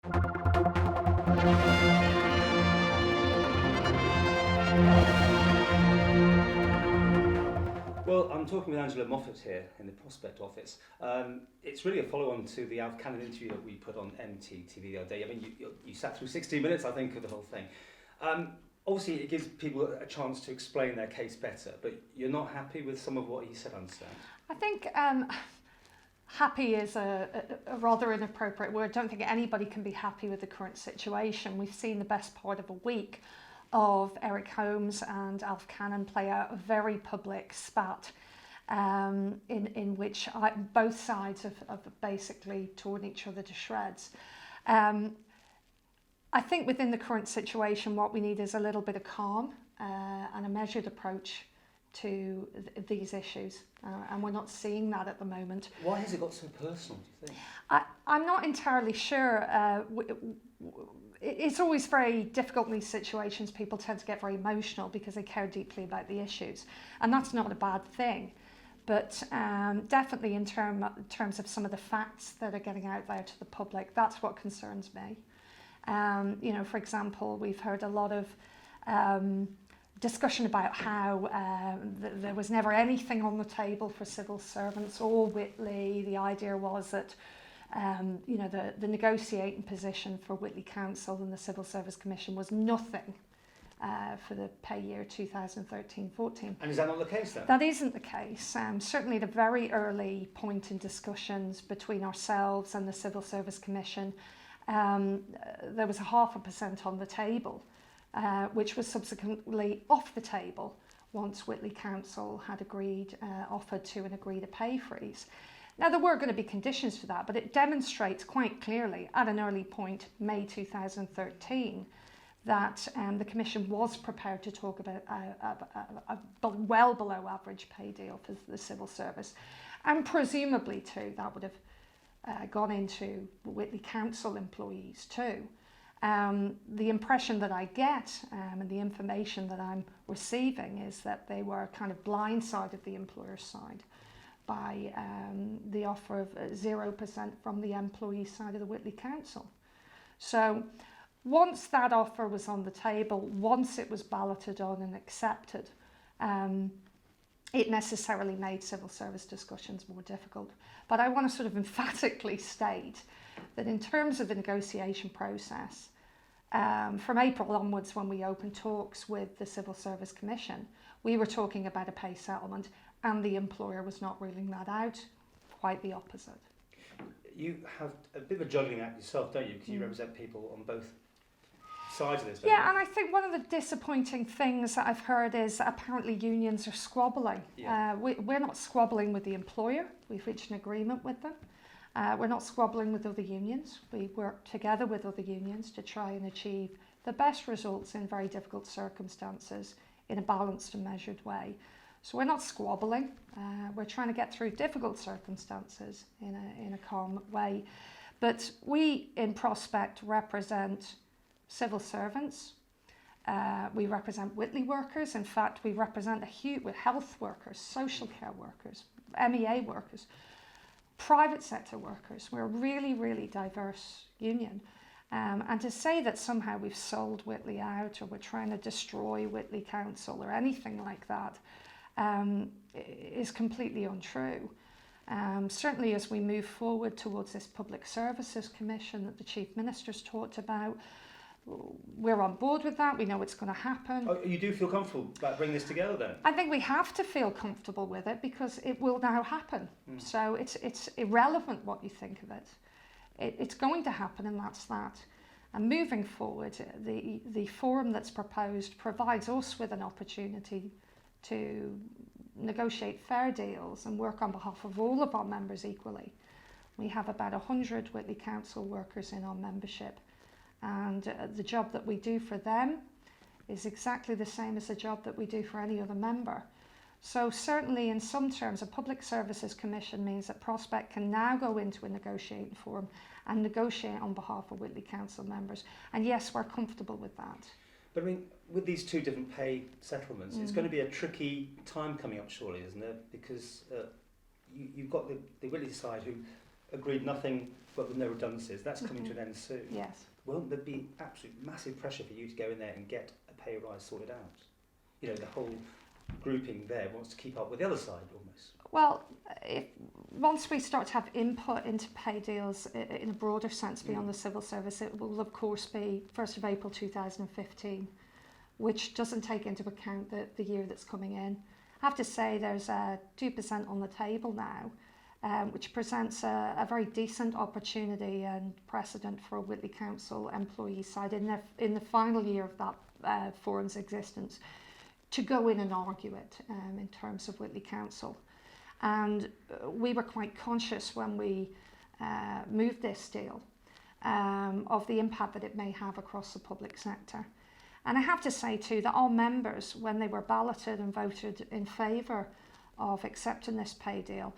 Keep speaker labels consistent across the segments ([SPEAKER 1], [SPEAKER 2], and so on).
[SPEAKER 1] Well, I'm talking with Angela Moffatt here in the Prospect office. It's really a follow-on to the Alf Cannon interview that we put on MT TV the other day. I mean, you sat through 16 minutes, I think, of the whole thing. Obviously, it gives people a chance to explain their case better, but you're not happy with some of what he said, I understand?
[SPEAKER 2] I think happy is a rather inappropriate word. I don't think anybody can be happy with the current situation. We've seen the best part of a week of Eric Holmes and Alf Cannon play out a very public spat in which both sides have basically torn each other to shreds. I think within the current situation, what we need is a little bit of calm and a measured approach to these issues, and we're not seeing that at the moment.
[SPEAKER 1] Why has it got so personal, do you think?
[SPEAKER 2] I'm not entirely sure. It's always very difficult in these situations. People tend to get very emotional because they care deeply about the issues, and that's not a bad thing. But definitely in terms of some of the facts that are getting out there to the public, that's what concerns me. You know, for example, we've heard a lot of discussion about how there was never anything on the table for civil servants or Whitley. The idea was that you know, the negotiating position for Whitley Council and the Civil Service Commission was nothing for the pay year 2013-14.
[SPEAKER 1] And is that not the case then?
[SPEAKER 2] That isn't the case. Certainly at a very early point in discussions between ourselves and the Civil Service Commission, there was 0.5% on the table, which was subsequently off the table once Whitley Council had offered to and agreed a pay freeze. Now, there were going to be conditions for that, but it demonstrates quite clearly at an early point, May 2013, that the Commission was prepared to talk about a well below average pay deal for the civil service. And presumably, too, that would have gone into Whitley Council employees, too. The impression that I get and the information that I'm receiving is that they were kind of blindsided, the employer's side, by the offer of 0% from the employee side of the Whitley Council. So once that offer was on the table, once it was balloted on and accepted, it necessarily made civil service discussions more difficult. But I want to sort of emphatically state that in terms of the negotiation process, from April onwards, when we opened talks with the Civil Service Commission, we were talking about a pay settlement, and the employer was not ruling that out, quite the opposite. You
[SPEAKER 1] have a bit of a juggling act yourself, don't you? Because you represent people on both sides of this.
[SPEAKER 2] Yeah, and I think one of the disappointing things that I've heard is that apparently unions are squabbling. Yeah. We're not squabbling with the employer. We've reached an agreement with them. We're not squabbling with other unions. We work together with other unions to try and achieve the best results in very difficult circumstances in a balanced and measured way. So we're not squabbling. We're trying to get through difficult circumstances in a calm way. But we in Prospect represent civil servants. We represent Whitley workers. In fact, we represent health workers, social care workers, MEA workers, private sector workers. We're a really, really diverse union. And to say that somehow we've sold Whitley out or we're trying to destroy Whitley Council or anything like that is completely untrue. Certainly as we move forward towards this Public Services Commission that the Chief Minister's talked about, we're on board with that. We know it's going to happen.
[SPEAKER 1] Oh, you do feel comfortable about bringing this together then?
[SPEAKER 2] I think we have to feel comfortable with it because it will now happen. So it's irrelevant what you think of it. It's going to happen, and that's that. And moving forward, the forum that's proposed provides us with an opportunity to negotiate fair deals and work on behalf of all of our members equally. We have about 100 Whitley Council workers in our membership, and the job that we do for them is exactly the same as the job that we do for any other member. So certainly in some terms, a Public Services Commission means that Prospect can now go into a negotiating forum and negotiate on behalf of Whitley Council members. And yes, we're comfortable with that.
[SPEAKER 1] But I mean, with these two different pay settlements, it's going to be a tricky time coming up, surely, isn't it? Because you've got the Whitley side who agreed nothing but with no redundancies. That's coming to an end soon.
[SPEAKER 2] Yes.
[SPEAKER 1] Won't there be absolute massive pressure for you to go in there and get a pay rise sorted out? You know, the whole grouping there wants to keep up with the other side almost.
[SPEAKER 2] Well, once we start to have input into pay deals in a broader sense beyond the civil service, it will of course be 1st of April 2015, which doesn't take into account the year that's coming in. I have to say there's 2% on the table now, which presents a very decent opportunity and precedent for a Whitley Council employee side in the final year of that forum's existence to go in and argue it in terms of Whitley Council. And we were quite conscious when we moved this deal of the impact that it may have across the public sector. And I have to say too that our members, when they were balloted and voted in favour of accepting this pay deal,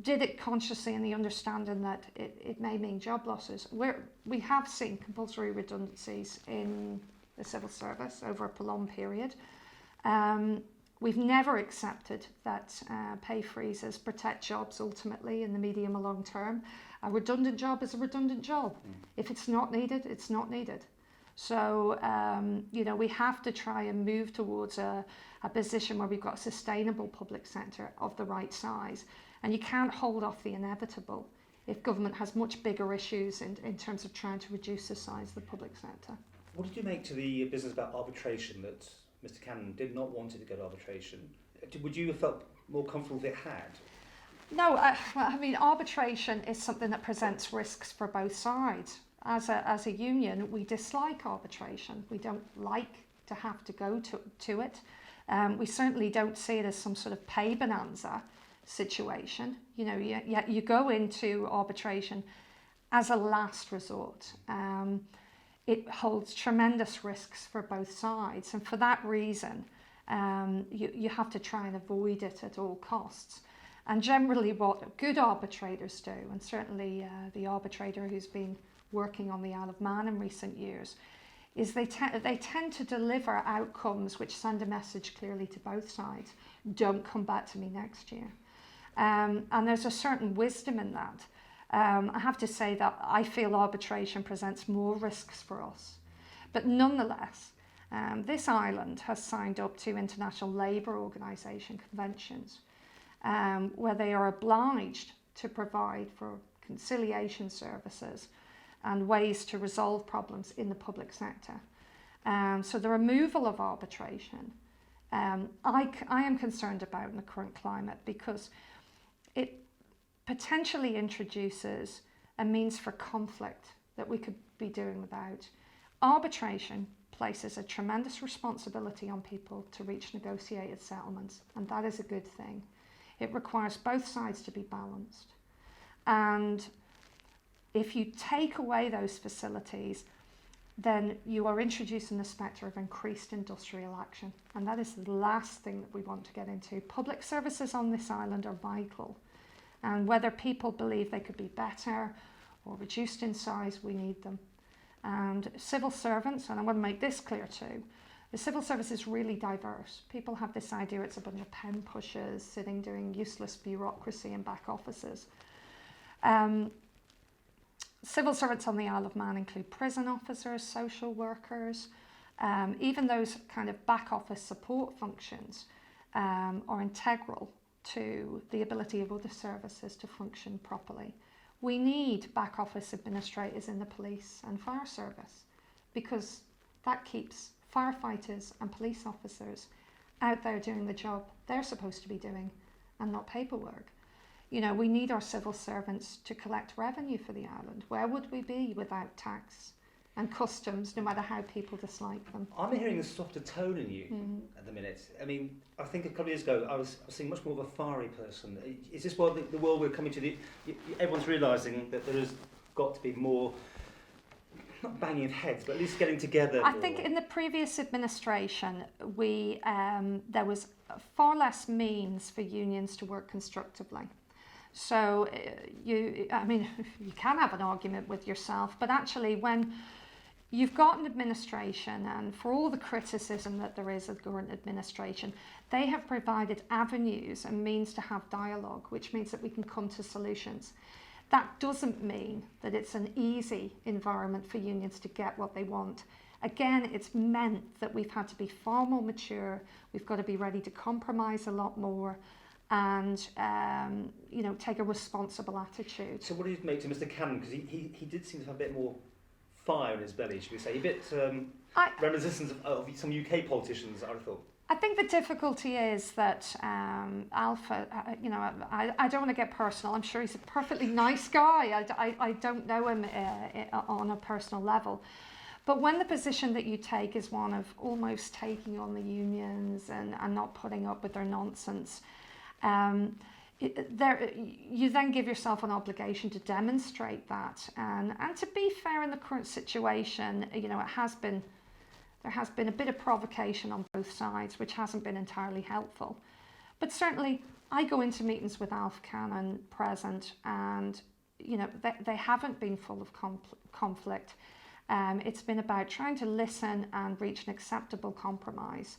[SPEAKER 2] did it consciously in the understanding that it may mean job losses. We have seen compulsory redundancies in the civil service over a prolonged period. We've never accepted that pay freezes protect jobs ultimately in the medium or long term. A redundant job is a redundant job. If it's not needed, it's not needed. So, you know, we have to try and move towards a position where we've got a sustainable public sector of the right size. And you can't hold off the inevitable if government has much bigger issues in terms of trying to reduce the size of the public sector.
[SPEAKER 1] What did you make to the business about arbitration that Mr. Cannon did not want it to go to arbitration? Would you have felt more comfortable if it had?
[SPEAKER 2] No, I mean, arbitration is something that presents risks for both sides. As a union, we dislike arbitration. We don't like to have to go to it. We certainly don't see it as some sort of pay bonanza situation. You know, you go into arbitration as a last resort. It holds tremendous risks for both sides, and for that reason, you have to try and avoid it at all costs. And generally what good arbitrators do, and certainly the arbitrator who's been working on the Isle of Man in recent years, is they tend to deliver outcomes which send a message clearly to both sides. Don't come back to me next year. And there's a certain wisdom in that. I have to say that I feel arbitration presents more risks for us. But nonetheless, this island has signed up to International Labour Organization conventions where they are obliged to provide for conciliation services and ways to resolve problems in the public sector. So the removal of arbitration, I am concerned about in the current climate because it potentially introduces a means for conflict that we could be doing without. Arbitration places a tremendous responsibility on people to reach negotiated settlements, and that is a good thing. It requires both sides to be balanced. And if you take away those facilities, then you are introducing the spectre of increased industrial action. And that is the last thing that we want to get into. Public services on this island are vital. And whether people believe they could be better or reduced in size, we need them. And civil servants, and I want to make this clear too, the civil service is really diverse. People have this idea it's a bunch of pen pushers sitting doing useless bureaucracy in back offices. Civil servants on the Isle of Man include prison officers, social workers, even those kind of back office support functions are integral to the ability of other services to function properly. We need back office administrators in the police and fire service because that keeps firefighters and police officers out there doing the job they're supposed to be doing and not paperwork. You know, we need our civil servants to collect revenue for the island. Where would we be without tax and customs, no matter how people dislike them?
[SPEAKER 1] I'm hearing a softer tone in you at the minute. I mean, I think a couple of years ago I was seeing much more of a fiery person. Is this what the world we're coming to? Everyone's realising that there has got to be more, not banging of heads, but at least getting together.
[SPEAKER 2] I think in the previous administration, there was far less means for unions to work constructively. So you can have an argument with yourself, but actually when you've got an administration, and for all the criticism that there is of the current administration, they have provided avenues and means to have dialogue, which means that we can come to solutions. That doesn't mean that it's an easy environment for unions to get what they want. Again, it's meant that we've had to be far more mature, we've got to be ready to compromise a lot more, and take a responsible attitude.
[SPEAKER 1] So what do you make to Mr. Cannon? Because he did seem to have a bit more fire in his belly, should we say, a bit reminiscent of some UK politicians, I thought.
[SPEAKER 2] I think the difficulty is that Alpha, I don't want to get personal. I'm sure he's a perfectly nice guy. I don't know him on a personal level. But when the position that you take is one of almost taking on the unions and not putting up with their nonsense, you then give yourself an obligation to demonstrate that. And to be fair, in the current situation, there has been a bit of provocation on both sides, which hasn't been entirely helpful. But certainly, I go into meetings with Alf Cannon present, and they haven't been full of conflict. It's been about trying to listen and reach an acceptable compromise,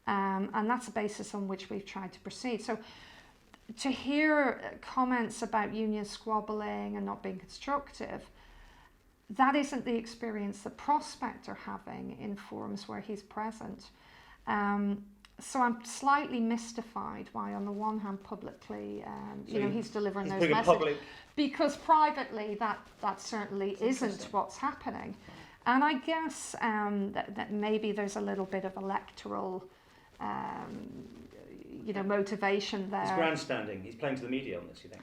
[SPEAKER 2] and that's the basis on which we've tried to proceed. So, to hear comments about union squabbling and not being constructive, that isn't the experience the prospect are having in forums where he's present. So I'm slightly mystified why, on the one hand, publicly, he's delivering those messages. Because privately, that certainly isn't what's happening. And I guess that maybe there's a little bit of electoral, motivation there.
[SPEAKER 1] He's grandstanding. He's playing to the media on this, you think?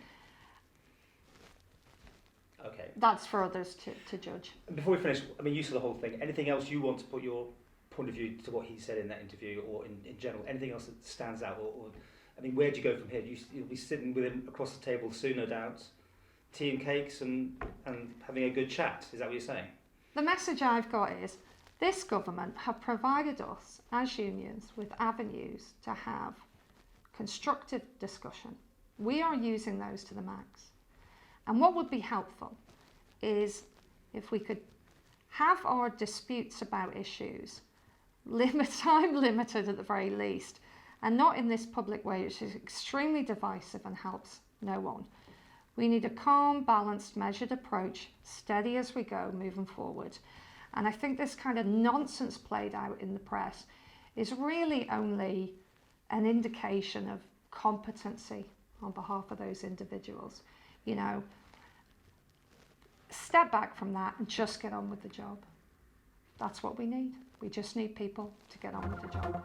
[SPEAKER 1] Okay.
[SPEAKER 2] That's for others to judge.
[SPEAKER 1] Before we finish, you saw the whole thing. Anything else you want to put your point of view to what he said in that interview, or in general? Anything else that stands out? Or where do you go from here? You'll be sitting with him across the table soon, no doubt, tea and cakes and having a good chat. Is that what you're saying?
[SPEAKER 2] The message I've got is, this government have provided us, as unions, with avenues to have constructive discussion. We are using those to the max. And what would be helpful is if we could have our disputes about issues time limited at the very least, and not in this public way, which is extremely divisive and helps no one. We need a calm, balanced, measured approach, steady as we go, moving forward. And I think this kind of nonsense played out in the press is really only an indication of competency on behalf of those individuals. Step back from that and just get on with the job. That's what we need. We just need people to get on with the job.